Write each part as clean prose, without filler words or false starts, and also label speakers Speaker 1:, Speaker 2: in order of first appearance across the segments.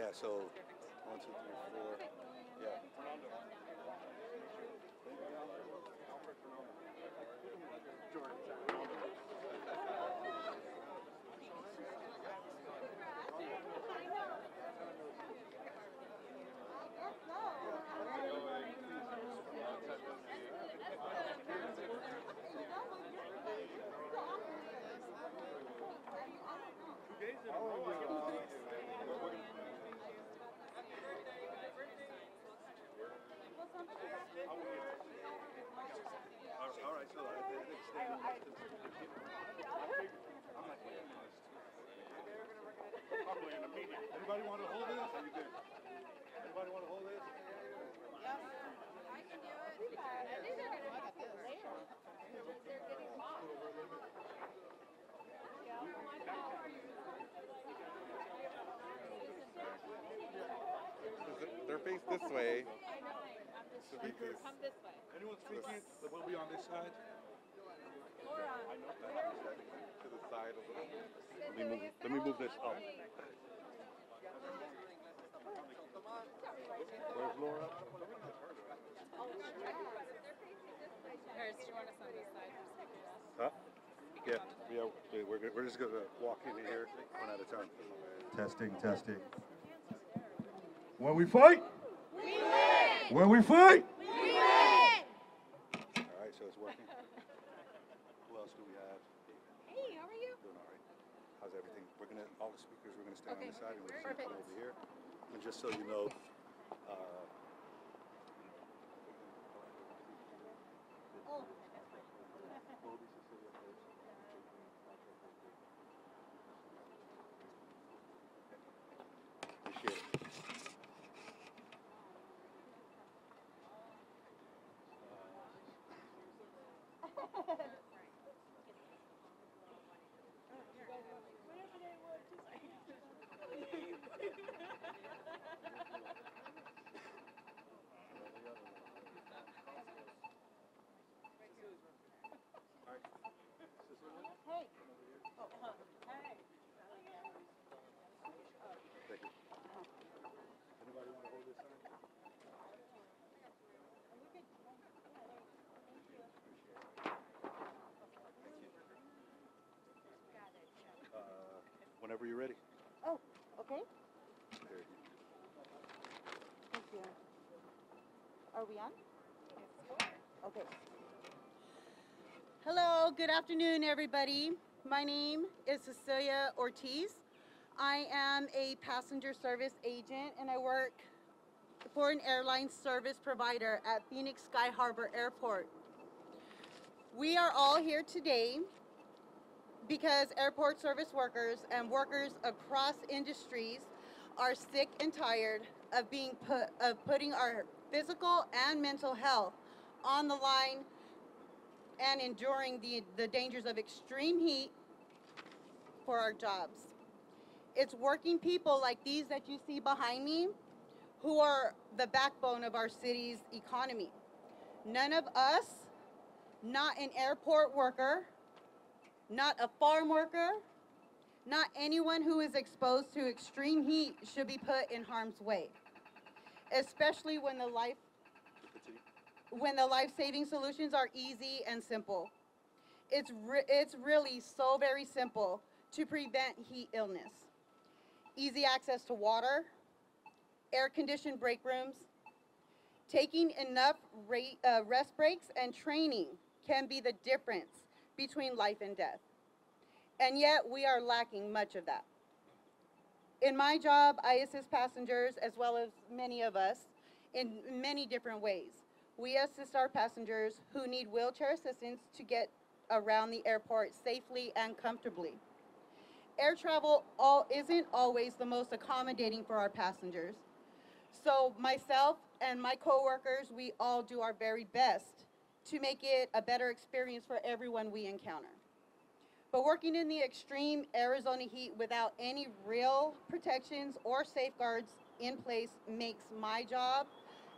Speaker 1: Yeah, so 1, 2, 3, 4. Yeah. All right, so I think stay on this. I'm not going to probably in a meeting. Anybody want to hold this? Are you good? Anybody want to hold this?
Speaker 2: Yes. I can do it. I think they're going to have to later. They're getting bought.
Speaker 1: They're faced this way.
Speaker 2: I know.
Speaker 1: Speakers.
Speaker 2: Come this way.
Speaker 1: Anyone speaking? We'll be on this side.
Speaker 2: Laura.
Speaker 1: To the side a little. Let me move this up. Where's Laura?
Speaker 2: Harris, do you want us on this side for speakers?
Speaker 1: Huh? Yeah. We're just gonna walk in here one at a time. Testing. When we fight,
Speaker 2: We win!
Speaker 1: when we fight.
Speaker 2: We win!
Speaker 1: All right, so it's working. Who else do we have?
Speaker 2: Hey, how are you?
Speaker 1: Doing all right. How's everything? All the speakers, we're gonna stand on
Speaker 2: Okay.
Speaker 1: this side and we're just
Speaker 2: Perfect.
Speaker 1: gonna come over here. And just so you know, appreciate it.
Speaker 2: Hey. Oh, hey.
Speaker 1: Thank you. Anybody want to hold this sign? Whenever you're ready.
Speaker 2: Oh, okay.
Speaker 1: There you
Speaker 2: Thank you. Are we on? Okay. Hello, good afternoon, everybody. My name is Cecilia Ortiz. I am a passenger service agent and I work for an airline service provider at Phoenix Sky Harbor Airport. We are all here today because airport service workers and workers across industries are sick and tired of putting our physical and mental health on the line and enduring the dangers of extreme heat for our jobs. It's working people like these that you see behind me who are the backbone of our city's economy. None of us, not an airport worker, not a farm worker, not anyone who is exposed to extreme heat should be put in harm's way, especially when the life-saving solutions are easy and simple. It's really so very simple to prevent heat illness. Easy access to water, air-conditioned break rooms, taking enough rest breaks and training can be the difference between life and death. And yet we are lacking much of that. In my job, I assist passengers, as well as many of us, in many different ways. We assist our passengers who need wheelchair assistance to get around the airport safely and comfortably. Air travel isn't always the most accommodating for our passengers. So myself and my coworkers, we all do our very best to make it a better experience for everyone we encounter. But working in the extreme Arizona heat without any real protections or safeguards in place makes my job,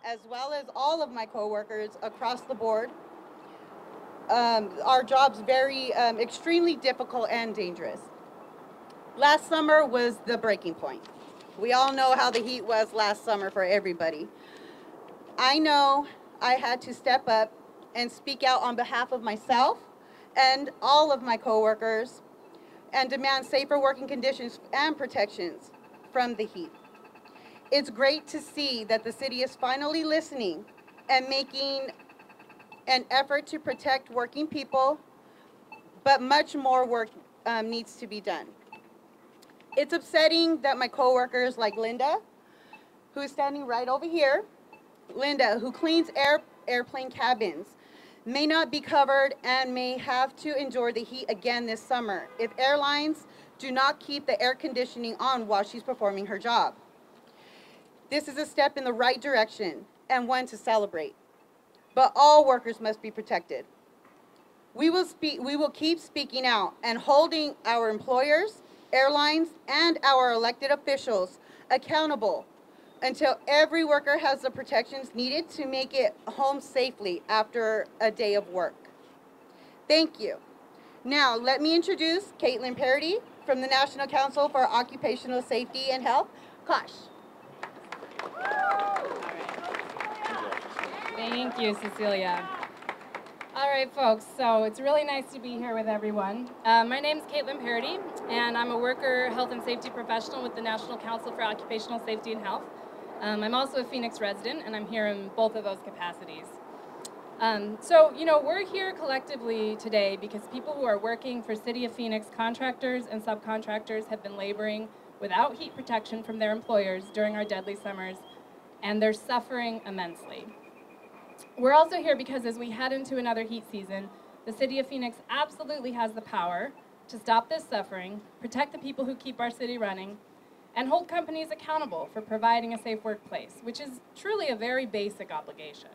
Speaker 2: as well as all of my coworkers across the board, our jobs very extremely difficult and dangerous. Last summer was the breaking point. We all know how the heat was last summer for everybody. I know I had to step up and speak out on behalf of myself and all of my coworkers and demand safer working conditions and protections from the heat. It's great to see that the city is finally listening and making an effort to protect working people, but much more work needs to be done. It's upsetting that my coworkers like Linda, who is standing right over here, Linda, who cleans airplane cabins, may not be covered and may have to endure the heat again this summer if airlines do not keep the air conditioning on while she's performing her job. This is a step in the right direction and one to celebrate. But all workers must be protected. We will keep speaking out and holding our employers, airlines, and our elected officials accountable until every worker has the protections needed to make it home safely after a day of work. Thank you. Now, let me introduce Caitlin Parody from the National Council for Occupational Safety and Health, COSH.
Speaker 3: Thank you, Cecilia. All right, folks, so it's really nice to be here with everyone. My name is Caitlin Parody, and I'm a worker health and safety professional with the National Council for Occupational Safety and Health. I'm also a Phoenix resident, and I'm here in both of those capacities. We're here collectively today because people who are working for City of Phoenix contractors and subcontractors have been laboring without heat protection from their employers during our deadly summers, and they're suffering immensely. We're also here because as we head into another heat season, the City of Phoenix absolutely has the power to stop this suffering, protect the people who keep our city running, and hold companies accountable for providing a safe workplace, which is truly a very basic obligation.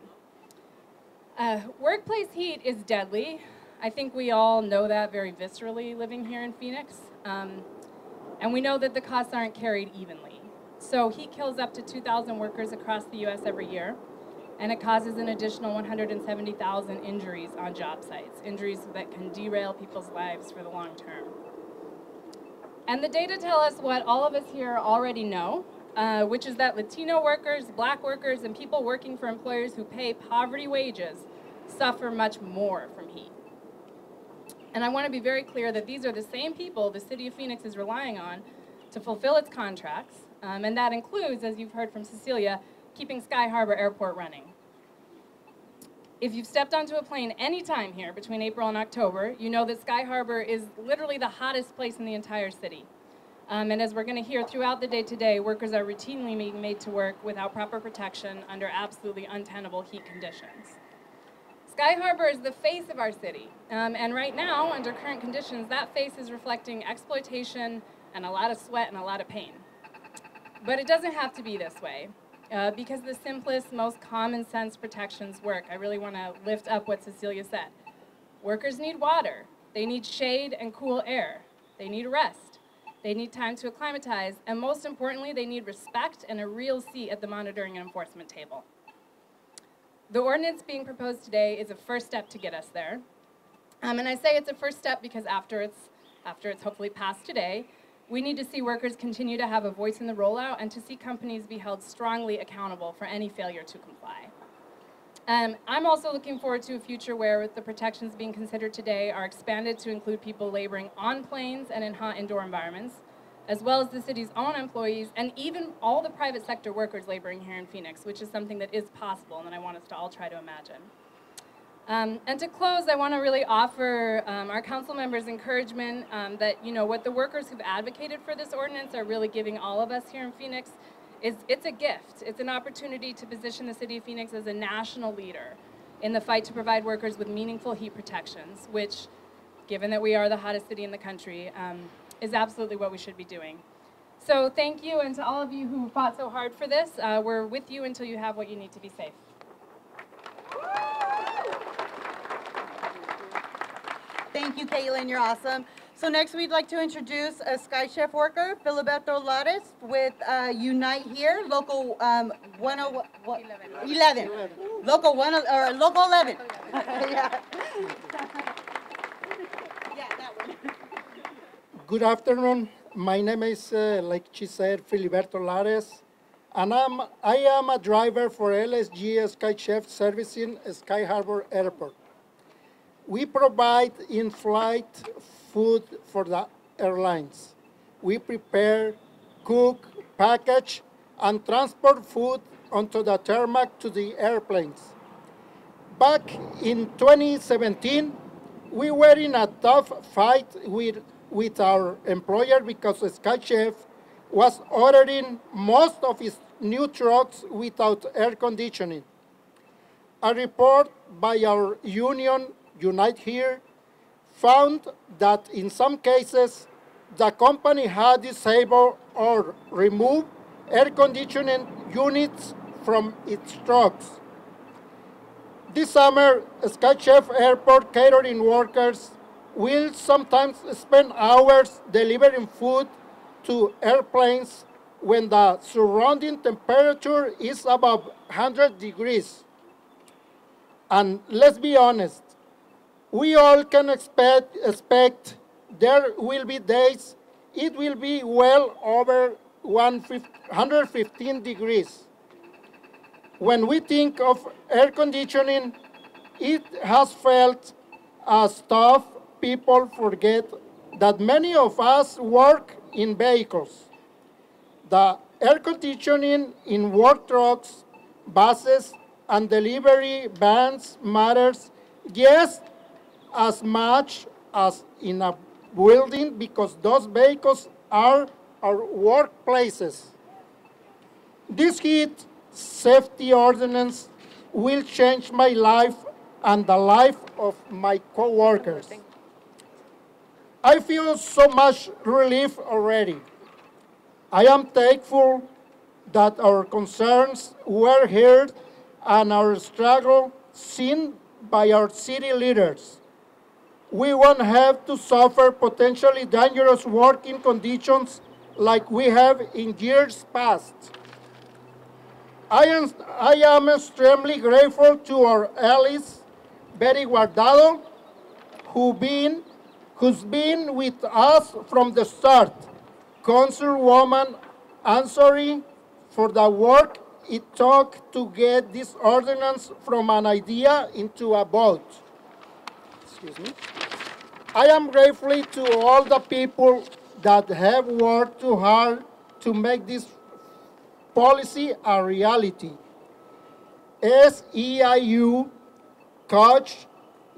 Speaker 3: Workplace heat is deadly. I think we all know that very viscerally living here in Phoenix. And we know that the costs aren't carried evenly. So heat kills up to 2,000 workers across the US every year, and it causes an additional 170,000 injuries on job sites, injuries that can derail people's lives for the long term. And the data tell us what all of us here already know, which is that Latino workers, Black workers, and people working for employers who pay poverty wages suffer much more from heat. And I want to be very clear that these are the same people the City of Phoenix is relying on to fulfill its contracts, and that includes, as you've heard from Cecilia, keeping Sky Harbor Airport running. If you've stepped onto a plane anytime here between April and October, you know that Sky Harbor is literally the hottest place in the entire city. And as we're going to hear throughout the day today, workers are routinely being made to work without proper protection under absolutely untenable heat conditions. Sky Harbor is the face of our city, and right now, under current conditions, that face is reflecting exploitation and a lot of sweat and a lot of pain. But it doesn't have to be this way. Because the simplest, most common sense protections work. I really want to lift up what Cecilia said. Workers need water. They need shade and cool air. They need rest. They need time to acclimatize. And most importantly, they need respect and a real seat at the monitoring and enforcement table. The ordinance being proposed today is a first step to get us there. And I say it's a first step because after it's hopefully passed today, we need to see workers continue to have a voice in the rollout and to see companies be held strongly accountable for any failure to comply. I'm also looking forward to a future where the protections being considered today are expanded to include people laboring on planes and in hot indoor environments, as well as the city's own employees and even all the private sector workers laboring here in Phoenix, which is something that is possible and that I want us to all try to imagine. And to close, I want to really offer our council members encouragement that, what the workers who've advocated for this ordinance are really giving all of us here in Phoenix is it's a gift. It's an opportunity to position the city of Phoenix as a national leader in the fight to provide workers with meaningful heat protections, which, given that we are the hottest city in the country, is absolutely what we should be doing. So thank you, and to all of you who fought so hard for this, we're with you until you have what you need to be safe.
Speaker 2: Thank you, Caitlin. You're awesome. So next, we'd like to introduce a Sky Chef worker, Filiberto Lares, with Unite Here, local 11. Local 11. Yeah. Yeah, that one.
Speaker 4: Good afternoon, My name is, like she said, Filiberto Lares, and I am a driver for LSG Sky Chef servicing Sky Harbor Airport. We provide in-flight food for the airlines. We prepare, cook, package, and transport food onto the tarmac to the airplanes. Back in 2017, we were in a tough fight with our employer because Sky Chef was ordering most of his new trucks without air conditioning. A report by our union, Unite Here, found that in some cases, the company had disabled or removed air conditioning units from its trucks. This summer, Sky Chef Airport catering workers will sometimes spend hours delivering food to airplanes when the surrounding temperature is above 100 degrees. And let's be honest, we all can expect there will be days it will be well over 115 degrees. When we think of air conditioning, it has felt as tough. People forget that many of us work in vehicles. The air conditioning in work trucks, buses, and delivery vans matters just as much as in a building because those vehicles are our workplaces. This heat safety ordinance will change my life and the life of my coworkers. I feel so much relief already. I am thankful that our concerns were heard and our struggle seen by our city leaders. We won't have to suffer potentially dangerous working conditions like we have in years past. I am extremely grateful to our allies, Betty Guardado, who's been with us from the start. Councilwoman Ansari for the work it took to get this ordinance from an idea into a vote. Excuse me. I am grateful to all the people that have worked too hard to make this policy a reality. SEIU, Coach,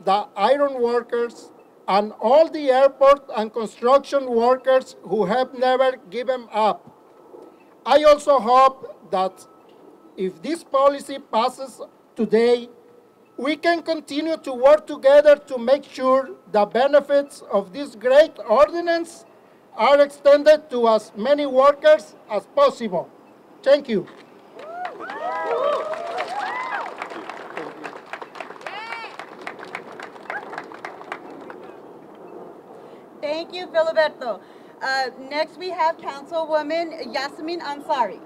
Speaker 4: the iron workers, and all the airport and construction workers who have never given up. I also hope that if this policy passes today, we can continue to work together to make sure the benefits of this great ordinance are extended to as many workers as possible. Thank you.
Speaker 2: Thank you, Filiberto. Next, we have Councilwoman Yasmin Ansari.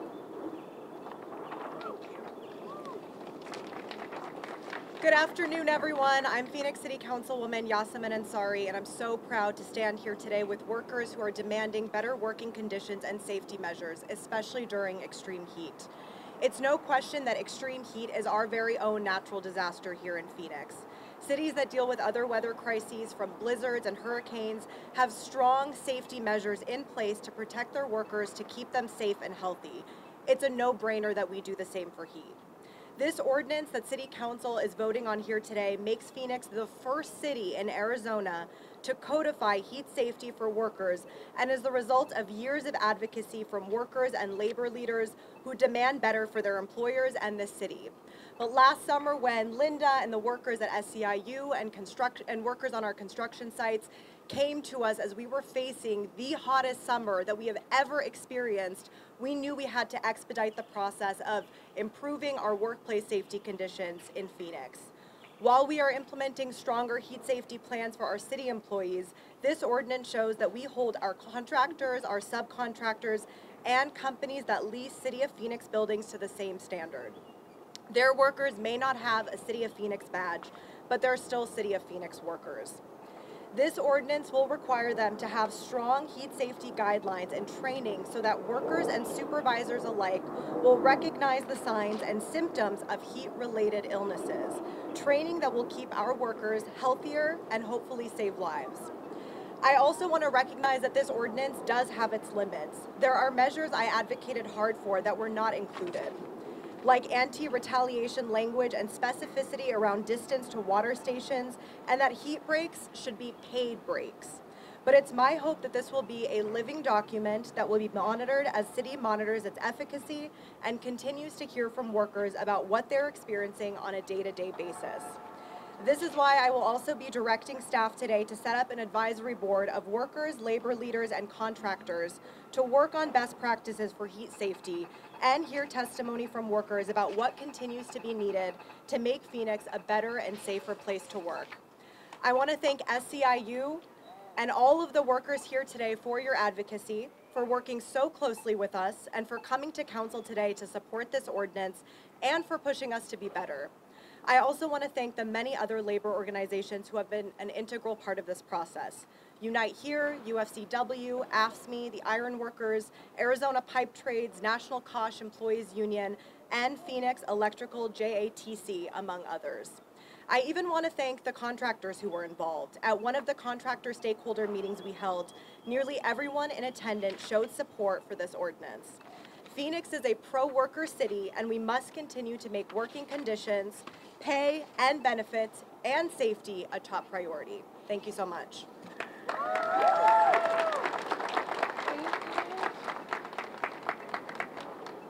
Speaker 5: Good afternoon, everyone. I'm Phoenix City Councilwoman Yasemin Ansari, and I'm so proud to stand here today with workers who are demanding better working conditions and safety measures, especially during extreme heat. It's no question that extreme heat is our very own natural disaster here in Phoenix. Cities that deal with other weather crises, from blizzards and hurricanes, have strong safety measures in place to protect their workers to keep them safe and healthy. It's a no-brainer that we do the same for heat. This ordinance that City Council is voting on here today makes Phoenix the first city in Arizona to codify heat safety for workers and is the result of years of advocacy from workers and labor leaders who demand better for their employers and the city. But last summer, when Linda and the workers at SEIU and workers on our construction sites came to us as we were facing the hottest summer that we have ever experienced, we knew we had to expedite the process of improving our workplace safety conditions in Phoenix. While we are implementing stronger heat safety plans for our city employees, this ordinance shows that we hold our contractors, our subcontractors, and companies that lease City of Phoenix buildings to the same standard. Their workers may not have a City of Phoenix badge, but they're still City of Phoenix workers. This ordinance will require them to have strong heat safety guidelines and training so that workers and supervisors alike will recognize the signs and symptoms of heat-related illnesses. Training that will keep our workers healthier and hopefully save lives. I also want to recognize that this ordinance does have its limits. There are measures I advocated hard for that were not included, like anti-retaliation language and specificity around distance to water stations, and that heat breaks should be paid breaks. But it's my hope that this will be a living document that will be monitored as city monitors its efficacy and continues to hear from workers about what they're experiencing on a day-to-day basis. This is why I will also be directing staff today to set up an advisory board of workers, labor leaders, and contractors to work on best practices for heat safety and hear testimony from workers about what continues to be needed to make Phoenix a better and safer place to work. I want to thank SCIU and all of the workers here today for your advocacy, for working so closely with us, and for coming to council today to support this ordinance and for pushing us to be better. I also want to thank the many other labor organizations who have been an integral part of this process. Unite Here, UFCW, AFSCME, the Iron Workers, Arizona Pipe Trades, National Kosh Employees Union, and Phoenix Electrical JATC, among others. I even want to thank the contractors who were involved. At one of the contractor stakeholder meetings we held, nearly everyone in attendance showed support for this ordinance. Phoenix is a pro-worker city, and we must continue to make working conditions, pay and benefits, and safety a top priority. Thank you so much.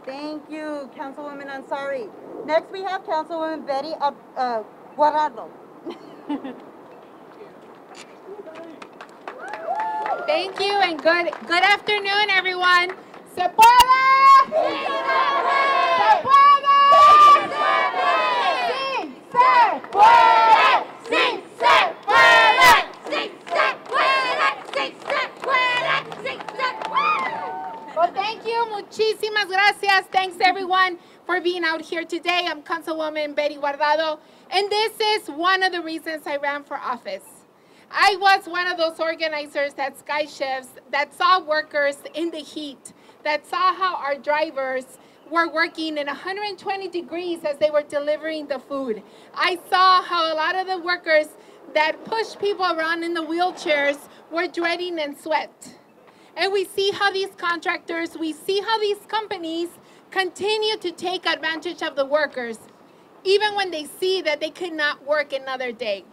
Speaker 2: Thank you, Councilwoman Ansari. Next, we have Councilwoman Betty Guardado.
Speaker 6: Thank you and good afternoon, everyone. ¿Se puede? ¡Sí se puede! ¡Sí se puede! ¡Sí se puede! ¡Sí se puede! ¡Sí se puede! ¡Sí se puede! Well, thank you. Muchísimas gracias. Thanks, everyone, for being out here today. I'm Councilwoman Betty Guardado, and this is one of the reasons I ran for office. I was one of those organizers at Sky Shifts that saw workers in the heat, that saw how our drivers were working in 120 degrees as they were delivering the food. I saw how a lot of the workers that pushed people around in the wheelchairs were dreading and sweat. And we see how these contractors, we see how these companies continue to take advantage of the workers, even when they see that they could not work another day.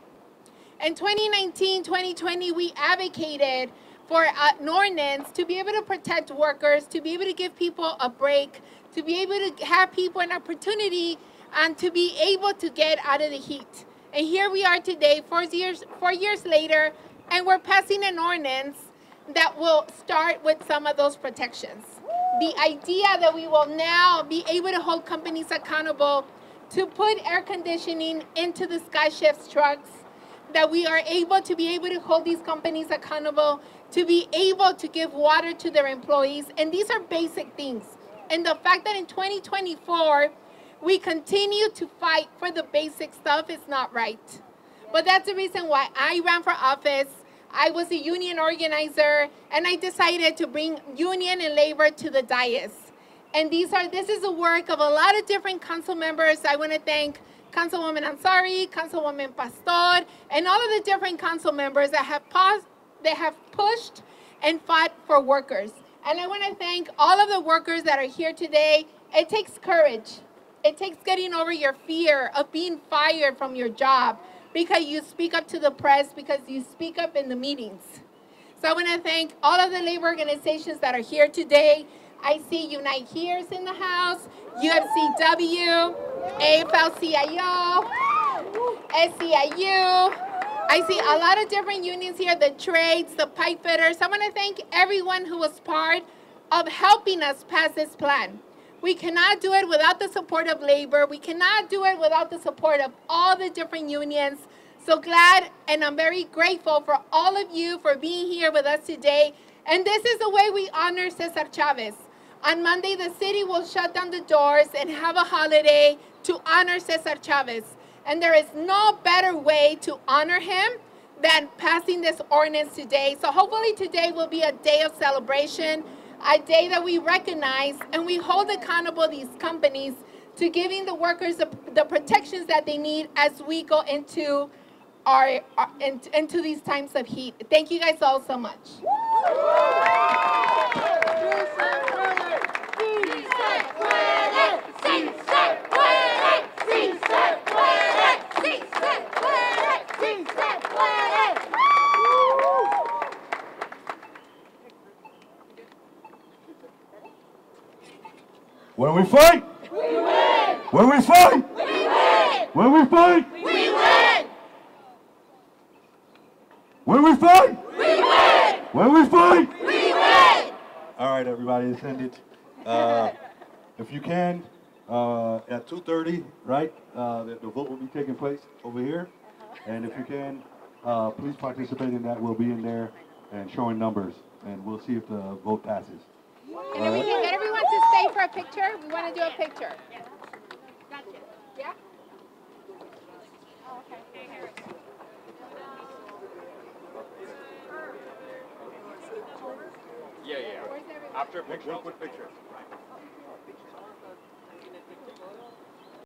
Speaker 6: In 2019, 2020, we advocated for an ordinance to be able to protect workers, to be able to give people a break, to be able to have people an opportunity and to be able to get out of the heat. And here we are today, 4 years later, and we're passing an ordinance that will start with some of those protections. The idea that we will now be able to hold companies accountable to put air conditioning into the Sky Shifts trucks, that we are able to be able to hold these companies accountable, to be able to give water to their employees. And these are basic things. And the fact that in 2024, we continue to fight for the basic stuff is not right. But that's the reason why I ran for office. I was a union organizer, and I decided to bring union and labor to the dais. And this is the work of a lot of different council members. I want to thank Councilwoman Ansari, Councilwoman Pastor, and all of the different council members that have pushed and fought for workers. And I want to thank all of the workers that are here today. It takes courage. It takes getting over your fear of being fired from your job because you speak up to the press, because you speak up in the meetings. So I want to thank all of the labor organizations that are here today. I see Unite Here's in the house, UFCW, AFL-CIO, SCIU. I see a lot of different unions here, the trades, the pipe fitters. I want to thank everyone who was part of helping us pass this plan. We cannot do it without the support of labor. We cannot do it without the support of all the different unions. So glad, and I'm very grateful for all of you for being here with us today. And this is the way we honor Cesar Chavez. On Monday, the city will shut down the doors and have a holiday to honor Cesar Chavez. And there is no better way to honor him than passing this ordinance today. So hopefully today will be a day of celebration, a day that we recognize and we hold accountable these companies to giving the workers the protections that they need as we go into into these times of heat. Thank you guys all so much.
Speaker 1: When we fight, we win. When we fight, we win. When we fight, we win. When we fight, we win. When we fight, we win. All right, everybody, it's ended. If you can, at 2:30, right, the vote will be taking place over here. And if you can, please participate in that. We'll be in there and showing numbers, and we'll see if the vote passes.
Speaker 6: And if we can get everyone to stay for a picture, we want to do a picture. Gotcha. Yeah? Oh, okay.
Speaker 7: Yeah. After a picture.
Speaker 1: One quick picture.